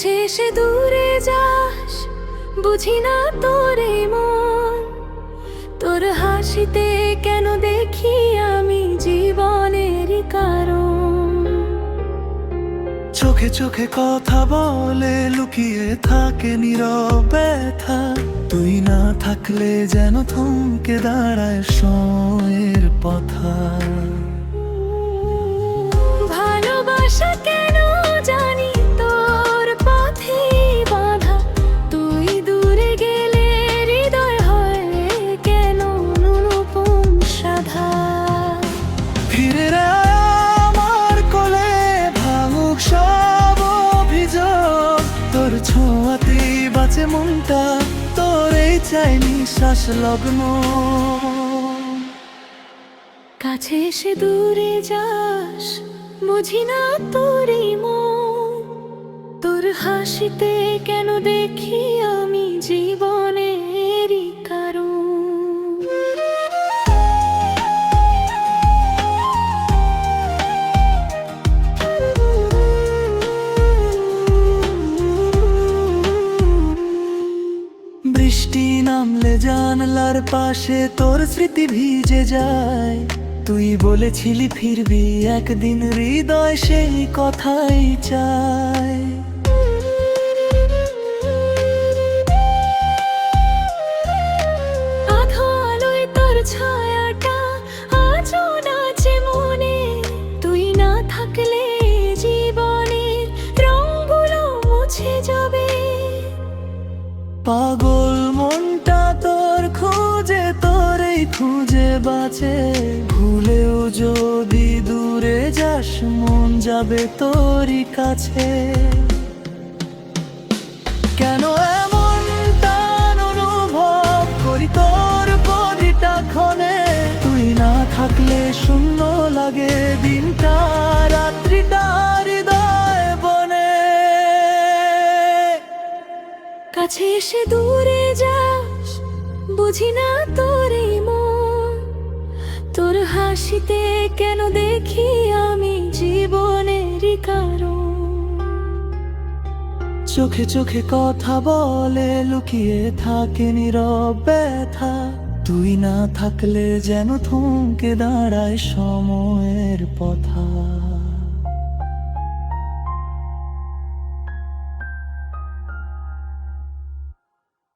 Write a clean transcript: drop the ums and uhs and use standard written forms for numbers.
কাছে এসে দূরে যাস, বুঝি না তোরে মন। তোর হাসিতে কেন দেখি আমি জীবনেরই কারণ। চোখে চোখে কথা বলে লুকিয়ে থাকে নীরব ব্যথা। তুই না থাকলে যেন থমকে দাঁড়ায় সময়ের পথা। ভালোবাসা কেন জানি তোর পথে বাধা। তুই দূরে গেলে হৃদয় হয় কেন অনুপম সাধা। ফিরে আয় আমার কোলে, ভাঙুক সব অভিযোগ। তোর ছোঁয়াতেই বাঁচে মনটা, তোরেই চাই নিঃশ্বাস লগ্ন। কাছে এসে দূরে যাস, বুঝি না তোরই মন। তোর হাসিতে কেন দেখি আমি জীবনেরই কারণ। বৃষ্টি নামলে জানলার পাশে তোর স্মৃতি ভিজে যায়। তুই বলেছিলি ফিরবি একদিন, হৃদয় সেই কথাই চায়। আধো আলোয় তোর ছায়াটা আজও নাচে মনে। তুই না থাকলে জীবনের রঙগুলো মুছে যাবে। পাগল মনটা তোর খুঁজে, তোরেই খুঁজে বাঁচে। ভুলেও যদি দূরে যাস, মন যাবে তোরই কাছে। কেন এমন টান অনুভব করি তোর প্রতিটা ক্ষণে। তুই না থাকলে শূন্য লাগে দিনটা, রাত্রিটা হৃদয় বনে। কাছে এসে দূরে যাস, বুঝি না তোরই মন। তোর হাসিতে কেন দেখি আমি জীবনেরই কারণ। চোখে চোখে কথা বলে লুকিয়ে থাকে নীরব ব্যথা। তুই না থাকলে যেন থমকে দাঁড়ায় সময়ের পথা।